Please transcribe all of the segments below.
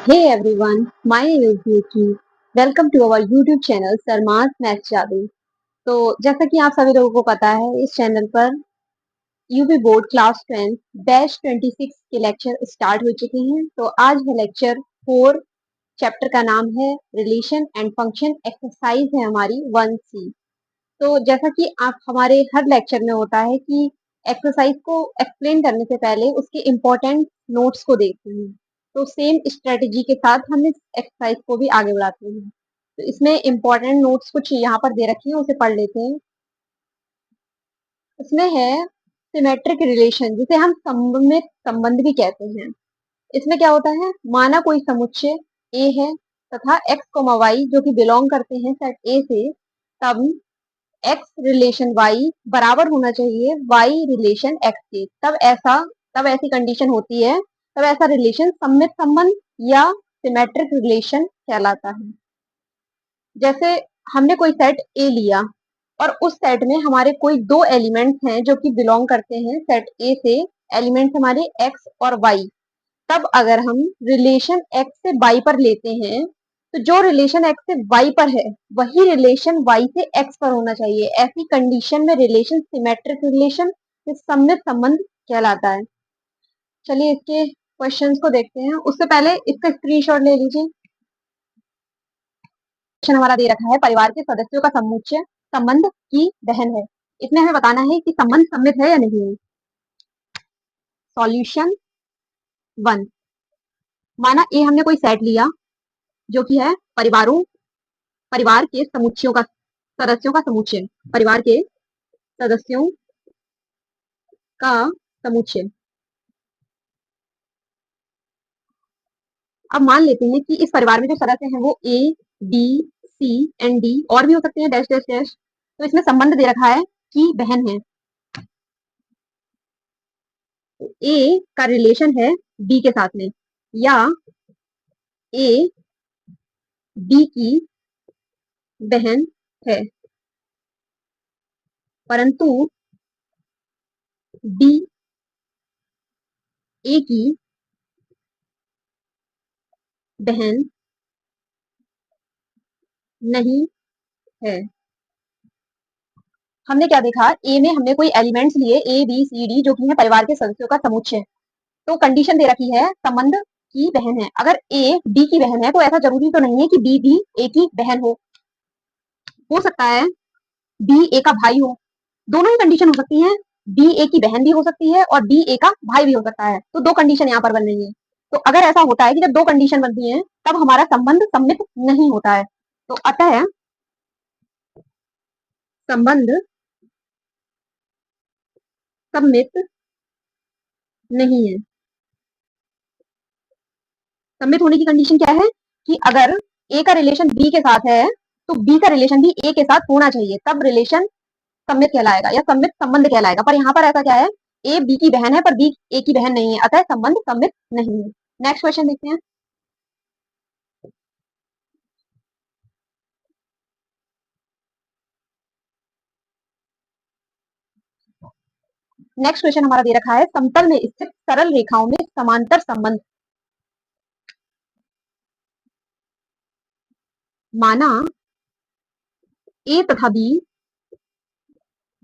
Hey everyone, my name is Yuki. Welcome to our YouTube channel Sharma's math जादू। तो जैसा कि आप सभी लोगों को पता है, इस चैनल पर यूपी बोर्ड क्लास 10 बैच 26 के लेक्चर स्टार्ट हो चुके हैं। तो आज है लेक्चर 4। चैप्टर का नाम है रिलेशन एंड फंक्शन। एक्सरसाइज है हमारी 1C। तो जैसा कि आप हमारे हर लेक्चर में होता है कि एक्सरसाइज को एक्सप्लेन करने से पहले उसके इम्पोर्टेंट नोट्स को देखते हैं। तो सेम स्ट्रेटेजी के साथ हम इस एक्सरसाइज को भी आगे बढ़ाते हैं। तो इसमें इम्पोर्टेंट नोट्स कुछ यहाँ पर दे रखे हैं, उसे पढ़ लेते हैं। इसमें है सिमेट्रिक रिलेशन, जिसे हम सममित संबंध भी कहते हैं। इसमें क्या होता है, माना कोई समुच्चय ए है तथा x, y जो कि बिलोंग करते हैं सेट ए से, तब एक्स रिलेशन वाई बराबर होना चाहिए वाई रिलेशन एक्स के। तब ऐसी कंडीशन होती है, तब ऐसा रिलेशन सममित संबंध या सिमेट्रिक रिलेशन कहलाता है। जैसे हमने कोई सेट ए लिया और उस सेट में हमारे कोई दो एलिमेंट्स हैं जो कि बिलोंग करते हैं सेट ए से। एलिमेंट्स हमारे एक्स और वाई। तब अगर हम रिलेशन एक्स से वाई पर लेते हैं, तो जो रिलेशन एक्स से वाई पर है वही रिलेशन वाई से एक्स पर होना चाहिए। ऐसी कंडीशन में रिलेशन सिमेट्रिक रिलेशन सममित संबंध कहलाता है। चलिए इसके क्वेश्चंस को देखते हैं। उससे पहले इसका स्क्रीनशॉट ले लीजिए। क्वेश्चन हमारा दे रखा है, परिवार के सदस्यों का समुच्चय संबंध की बहन है। इसमें हमें बताना है कि संबंध सममित है या नहीं है। सॉल्यूशन 1। माना ए हमने कोई सेट लिया जो कि है परिवार के सदस्यों का समुच्चय। परिवार के सदस्यों का समुच्चय। अब मान लेते हैं कि इस परिवार में जो सदस्य हैं वो ए, बी, सी एंड डी और भी हो सकते हैं, डैश डैश डैश। तो इसमें संबंध दे रखा है कि बहन है। ए का रिलेशन है बी के साथ में, या ए बी की बहन है, परंतु बी ए की बहन नहीं है। हमने क्या देखा, ए में हमने कोई एलिमेंट्स लिए ए बी सी डी जो कि है परिवार के सदस्यों का समुच्चय। तो कंडीशन दे रखी है संबंध की बहन है। अगर ए बी की बहन है तो ऐसा जरूरी तो नहीं है कि बी भी ए की बहन हो सकता है बी ए का भाई हो। दोनों ही कंडीशन हो सकती है, बी ए की बहन भी हो सकती है और बी ए का भाई भी हो सकता है। तो दो कंडीशन यहाँ पर बन रही है। तो अगर ऐसा होता है कि जब दो कंडीशन बनती है तब हमारा संबंध सम्मित नहीं होता है। तो अतः संबंध सम्मित नहीं है। सम्मित होने की कंडीशन क्या है कि अगर ए का रिलेशन बी के साथ है तो बी का रिलेशन भी ए के साथ होना चाहिए, तब रिलेशन सम्मित कहलाएगा या सम्मित संबंध कहलाएगा। पर यहाँ पर ऐसा क्या है, ए बी की बहन है पर बी ए की बहन नहीं है, अतः संबंध सम्मित नहीं है। नेक्स्ट क्वेश्चन देखते हैं। नेक्स्ट क्वेश्चन हमारा दे रखा है, समतल में स्थित सरल रेखाओं में समांतर संबंध। माना ए तथा बी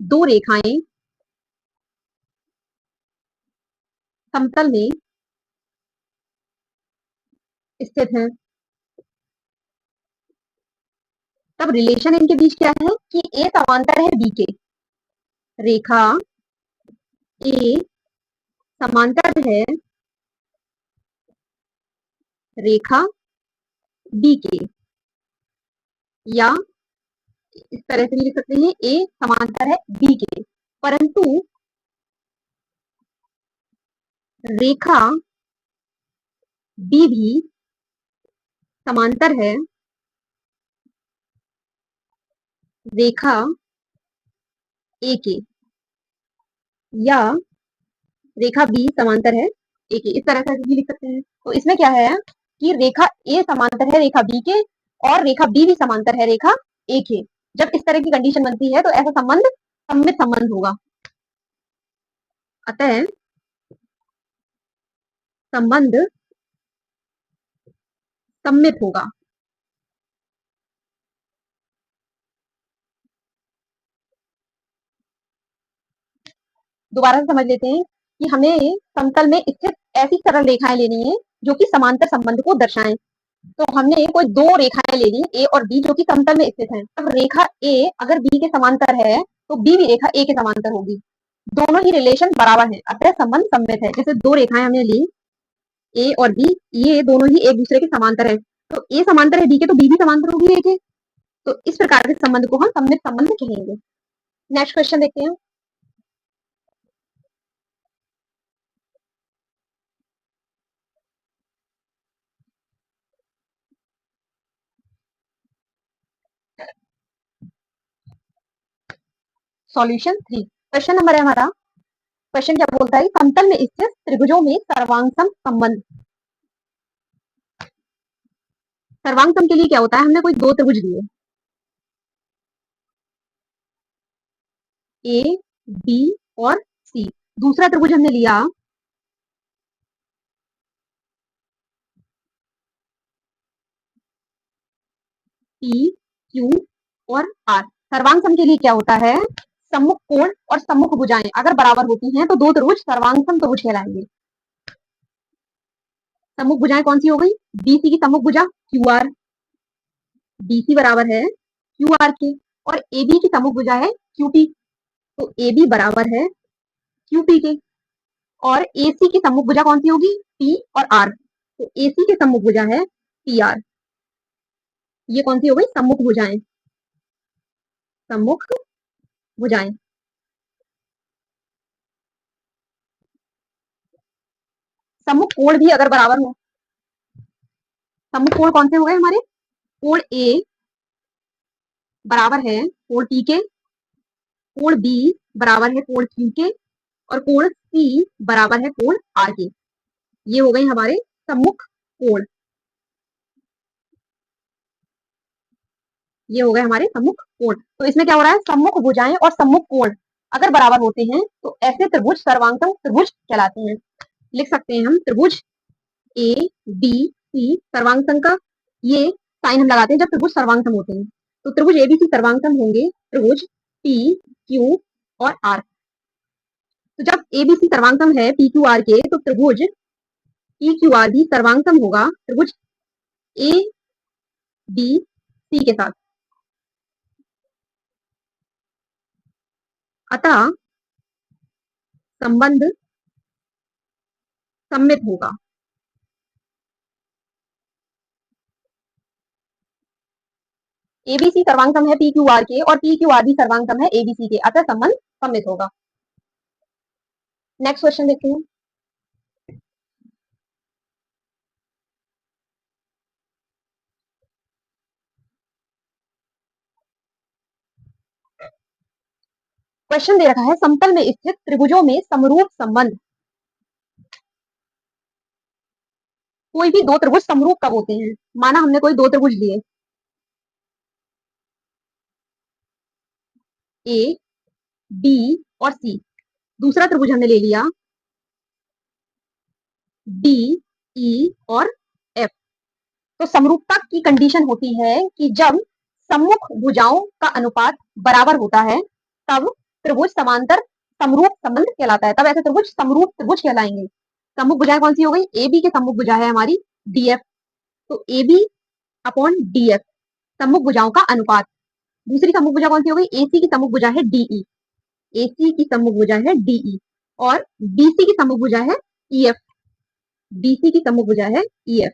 दो रेखाएं समतल में स्थित हैं। तब रिलेशन इनके बीच क्या है कि ए समांतर है बी के। रेखा ए समांतर है रेखा बी के, या इस तरह से भी लिख सकते हैं ए समांतर है बी के, परंतु रेखा बी भी समांतर है रेखा ए के, या रेखा बी समांतर है ए के। इस तरह से भी लिख सकते हैं। तो इसमें क्या है कि रेखा ए समांतर है रेखा बी के और रेखा बी भी समांतर है रेखा ए के। जब इस तरह की कंडीशन बनती है तो ऐसा संबंध सम्मित संबंध होगा। अतः संबंध सममित होगा। दोबारा से समझ लेते हैं कि हमें समतल में स्थित ऐसी सरल रेखाएं लेनी है जो कि समांतर संबंध को दर्शाएं। तो हमने कोई दो रेखाएं ले ली, ए और बी, जो कि समतल में स्थित हैं। अब रेखा ए अगर बी के समांतर है तो बी भी रेखा ए के समांतर होगी। दोनों ही रिलेशन बराबर हैं, अतः संबंध सममित है। जैसे दो रेखाएं हमने ली, ए और बी, ये दोनों ही एक दूसरे के समांतर है। तो ए समांतर है बी के, तो बी भी समांतर होगी ए के। तो इस प्रकार के संबंध को हम सममित संबंध कहेंगे। नेक्स्ट क्वेश्चन देखते हैं। सॉल्यूशन 3, क्वेश्चन नंबर है हमारा। क्वेश्चन क्या बोलता है? समतल में स्थित त्रिभुजों में सर्वांग संबंध। सर्वांग के लिए क्या होता है? हमने कोई दो त्रिभुज लिए, ए, बी और सी। दूसरा त्रिभुज हमने लिया पी, क्यू और आर। सर्वांग सम के लिए क्या होता है? सम्मुख कोण और सम्मुख भुजाएं अगर बराबर होती हैं तो दो त्रिभुज सर्वांग सम त्रिभुज कहलाएंगे। सम्मुख भुजाएं कौन सी हो गई? बीसी की सम्मुख भुजा क्यू आर, बीसी बराबर है क्यू आर के, और एबी की सम्मुख भुजा है क्यूपी, तो एबी बराबर है क्यूपी के। और एसी की सम्मुख भुजा कौन सी होगी? पी और आर, तो एसी की सम्मुख भुजा है पी आर। ये कौन सी हो गई? सम्मुख भुजाएं, सम्मुख भुजाएं। सम्मुख कोण भी अगर बराबर हो, सम्मुख कोण कौन से हो गए हमारे? कोण ए बराबर है कोण पी के, कोण बी बराबर है कोण क्यू के, और कोण सी बराबर है कोण आर के। ये हो गए हमारे सम्मुख कोण। ये हो गए हमारे सम्मुख कोण। तो इसमें क्या हो रहा है? सम्मुख भुजाएं और सम्मुख कोण अगर बराबर होते हैं तो ऐसे त्रिभुज सर्वांगसम त्रिभुज कहलाते हैं। लिख सकते हैं हम त्रिभुज ए बी सी सर्वांगसम का ये साइन हम लगाते हैं जब त्रिभुज सर्वांगसम होते हैं। तो त्रिभुज एबीसी सर्वांगसम होंगे त्रिभुज पी क्यू और आर। तो जब एबीसी सर्वांगसम है पी क्यू आर के, तो त्रिभुज पी क्यू आर भी सर्वांगसम होगा त्रिभुज ए बी सी के साथ। अतः संबंध सममित होगा। एबीसी सर्वांगसम है पी क्यू आर के और पी क्यू आर भी सर्वांगसम है एबीसी के, अतः संबंध सममित होगा। नेक्स्ट क्वेश्चन देखते हैं। क्वेश्चन दे रखा है समतल में स्थित त्रिभुजों में समरूप संबंध। कोई भी दो त्रिभुज समरूप कब होते हैं? माना हमने कोई दो त्रिभुज लिए, ए बी और सी। दूसरा त्रिभुज हमने ले लिया डी ई और एफ। तो समरूपता की कंडीशन होती है कि जब सम्मुख भुजाओं का अनुपात बराबर होता है तब त्रिभुज समांतर समरूप संबंध कहलाता है। तब ऐसे त्रिभुज समरूप त्रिभुज कहलाएंगे। सम्मुख भुजाएं कौन सी हो गई? ए बी के सम्मुख भुजा है हमारी डीएफ, तो ए बी अपॉन डीएफ सम्मुख भुजाओं का अनुपात। दूसरी सम्मुख भुजा कौन सी हो गई? एसी की सम्मुख भुजा है डीई, एसी की सम्मुख भुजा है डीई, और बीसी की सम्मुख भुजा है ईएफ, बीसी की सम्मुख भुजा है ईएफ।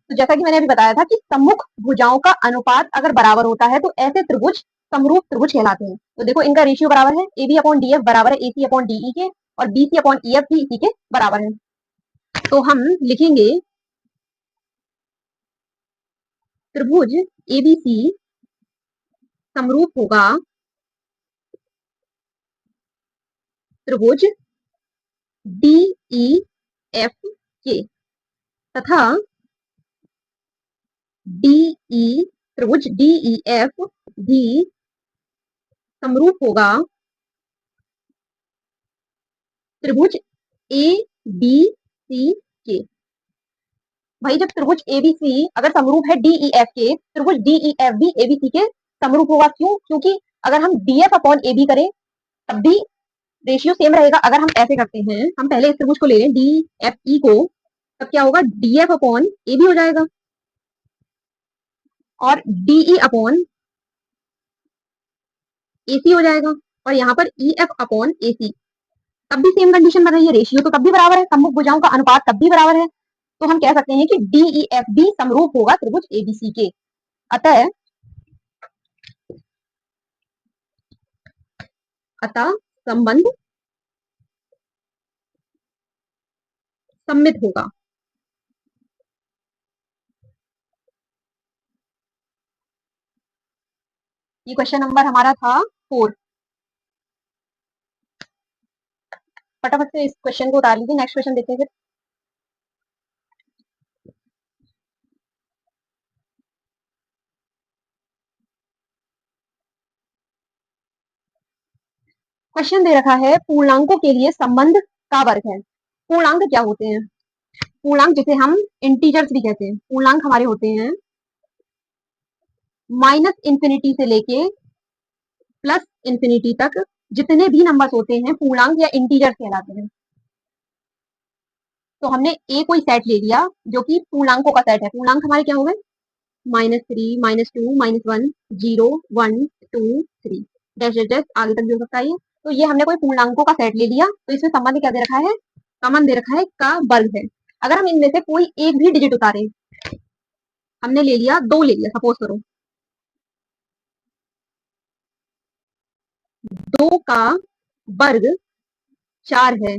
तो जैसा कि मैंने अभी बताया था कि सम्मुख भुजाओं का अनुपात अगर बराबर होता है तो ऐसे त्रिभुज समरूप त्रिभुज कहलाते हैं। तो देखो इनका रेशियो बराबर है, A B upon D F बराबर है एसी अपॉन डीई के, और बीसी अपॉन ईएफ भी इसी के बराबर है। तो हम लिखेंगे त्रिभुज एबीसी समरूप होगा त्रिभुज डीई एफ के, तथा डीई त्रिभुज डीई एफ भी समरूप होगा त्रिभुज ए बी सी के। भाई जब त्रिभुज एबीसी अगर समरूप है डीईएफ के, त्रिभुज डीईएफ भी एबीसी के समरूप होगा। क्यों? क्योंकि अगर हम डीएफ अपॉन एबी करें तब भी रेशियो सेम रहेगा। अगर हम ऐसे करते हैं, हम पहले इस त्रिभुज को ले लें डी एफ ई को, तब क्या होगा, डीएफ अपॉन ए भी हो जाएगा और डीई अपॉन एसी हो जाएगा और यहाँ पर ई एफ अपॉन एसी, तब भी सेम कंडीशन बन रही है, रेशियो तो तब भी बराबर है, सम्मुख भुजाओं का अनुपात तब भी बराबर है। तो हम कह सकते हैं कि डीई एफ भी समरूप होगा त्रिभुज एबीसी के। अतः संबंध सम्मित होगा। ये क्वेश्चन नंबर हमारा था 4। फटाफट से इस क्वेश्चन को उतार लीजिए, नेक्स्ट क्वेश्चन देखते हैं फिर। क्वेश्चन दे रखा है पूर्णांकों के लिए संबंध का वर्ग है। पूर्णांक क्या होते हैं? पूर्णांक जिसे हम इंटीजर्स भी कहते हैं, पूर्णांक हमारे होते हैं माइनस इंफिनिटी से लेके प्लस इंफिनिटी तक जितने भी नंबर्स होते हैं पूर्णांक या इंटीजर्स कहलाते हैं। तो हमने ए कोई सेट ले लिया जो कि पूर्णांकों का सेट है। पूर्णांक हमारे क्या हो गए, -3, -2, -1, 0, 1, 2, 3 डैश डैश डैश आगे तक भी हो सकता है ये। तो ये हमने कोई पूर्णांकों का सेट ले लिया, तो इसमें संबंध क्या दे रखा है, संबंध दे रखा है का वर्ग है। अगर हम इनमें से कोई एक भी डिजिट उतारें, हमने ले लिया 2 ले लिया, सपोज करो 2 का वर्ग 4 है,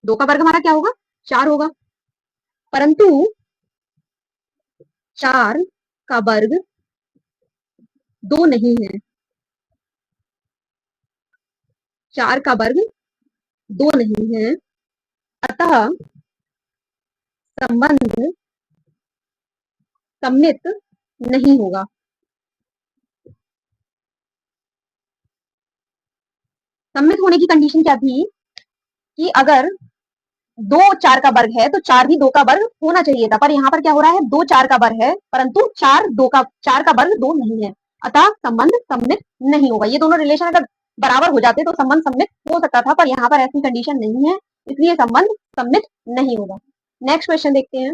2 का वर्ग हमारा क्या होगा, 4 होगा। परंतु 4 का वर्ग 2 नहीं है, 4 का वर्ग 2 नहीं है, अतः संबंध सम्मित नहीं होगा। सम्मित होने की कंडीशन क्या थी कि अगर 2 4 का वर्ग है तो 4 भी 2 का वर्ग होना चाहिए था, पर यहाँ पर क्या हो रहा है, 2 4 का वर्ग है परंतु 4 का वर्ग 2 नहीं है, अतः संबंध सम्मित नहीं होगा। ये दोनों रिलेशन अगर बराबर हो जाते तो संबंध सम्मित हो सकता था, पर यहाँ पर ऐसी कंडीशन नहीं है, इसलिए संबंध सम्मित नहीं होगा। नेक्स्ट क्वेश्चन देखते हैं।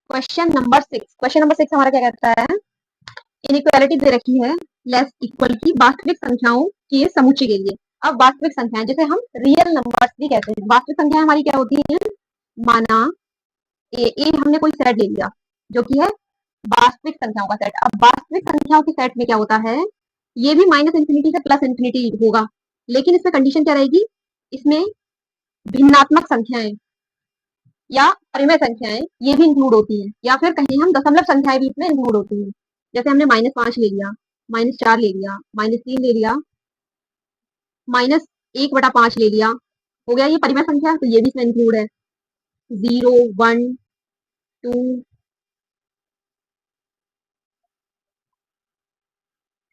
क्वेश्चन नंबर 6 हमारा क्या कहता है, इनइक्वालिटी दे रखी है लेस इक्वल की वास्तविक संख्याओं के समुच्चय के लिए। अब वास्तविक संख्याएं जिसे हम रियल नंबर्स भी कहते हैं, वास्तविक संख्याएं हमारी क्या होती हैं, माना ए हमने कोई सेट ले लिया जो कि है वास्तविक संख्याओं का सेट। अब वास्तविक संख्याओं के सेट में क्या होता है, ये भी माइनस इंफिनिटी से प्लस इंफिनिटी होगा, लेकिन इसमें कंडीशन क्या रहेगी, इसमें भिन्नात्मक संख्याएं या परिमेय संख्याएं ये भी इंक्लूड होती हैं, या फिर कहीं हम दशमलव संख्याएं भी इसमें इंक्लूड होती हैं। जैसे हमने -5 ले लिया, -4 ले लिया, -3 ले लिया, -1/5 ले लिया, हो गया ये परिमेय संख्या, तो ये भी इसमें इंक्लूड है। 0, 1, 2,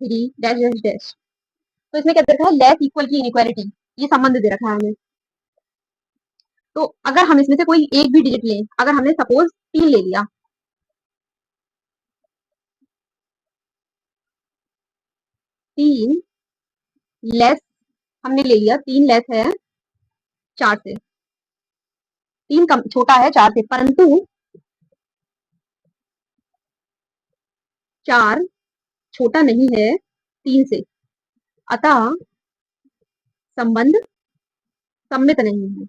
3 डैश डैश डैश। तो इसमें क्या दे रखा है, लेस इक्वल की इनइक्वालिटी, ये संबंध दे रखा है हमें। तो अगर हम इसमें से कोई एक भी डिजिट लें, अगर हमने सपोज 3 ले लिया, 3 लेस हमने ले लिया, 3 लेस है 4 से, 3 कम छोटा है 4 से, परंतु 4 छोटा नहीं है 3 से, अतः संबंध सम्मित नहीं है।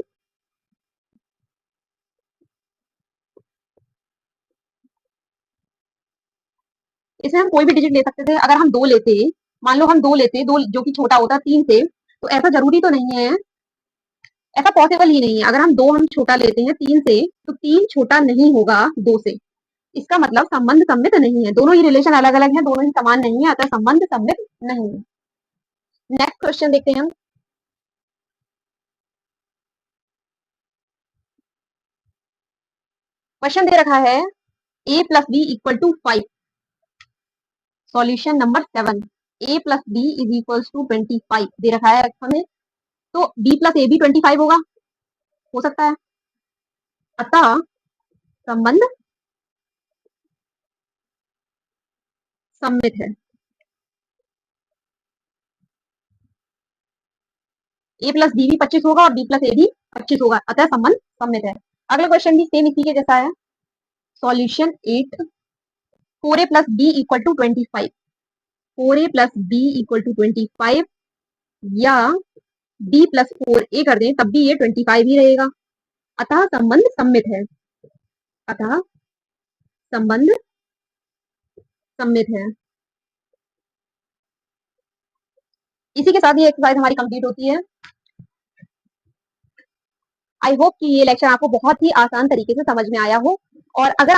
इसमें हम कोई भी डिजिट ले सकते थे। अगर हम 2 लेते, मान लो हम 2 लेते, 2 जो कि छोटा होता 3 से, तो ऐसा जरूरी तो नहीं है, ऐसा पॉसिबल ही नहीं है। अगर हम छोटा लेते हैं 3 से, तो 3 छोटा नहीं होगा 2 से, इसका मतलब संबंध सम्मित नहीं है। दोनों ही रिलेशन अलग अलग हैं, दोनों ही समान नहीं है, अतः संबंध सम्मित नहीं है। नेक्स्ट क्वेश्चन देखते हैं हम। क्वेश्चन दे रखा है a + b = 5, solution number 7। a plus b is equals to 25 दे रखा है हमें, तो b प्लस ए भी 25 होगा, हो सकता है। अतः संबंध सममित है। a प्लस बी भी 25 होगा और b प्लस ए भी 25 होगा, अतः संबंध सममित है। अगला क्वेश्चन भी सेम इसी के जैसा है। Solution 8, 4a plus b equal to 25, 4a plus b equal to 25 या b प्लस 4a कर दें तब भी ये 25 ही रहेगा, अतः संबंध सममित है। अतः संबंध सममित है। इसी के साथ ये एक्सरसाइज हमारी कंप्लीट होती है। आई होप कि ये लेक्चर आपको बहुत ही आसान तरीके से समझ में आया हो, और अगर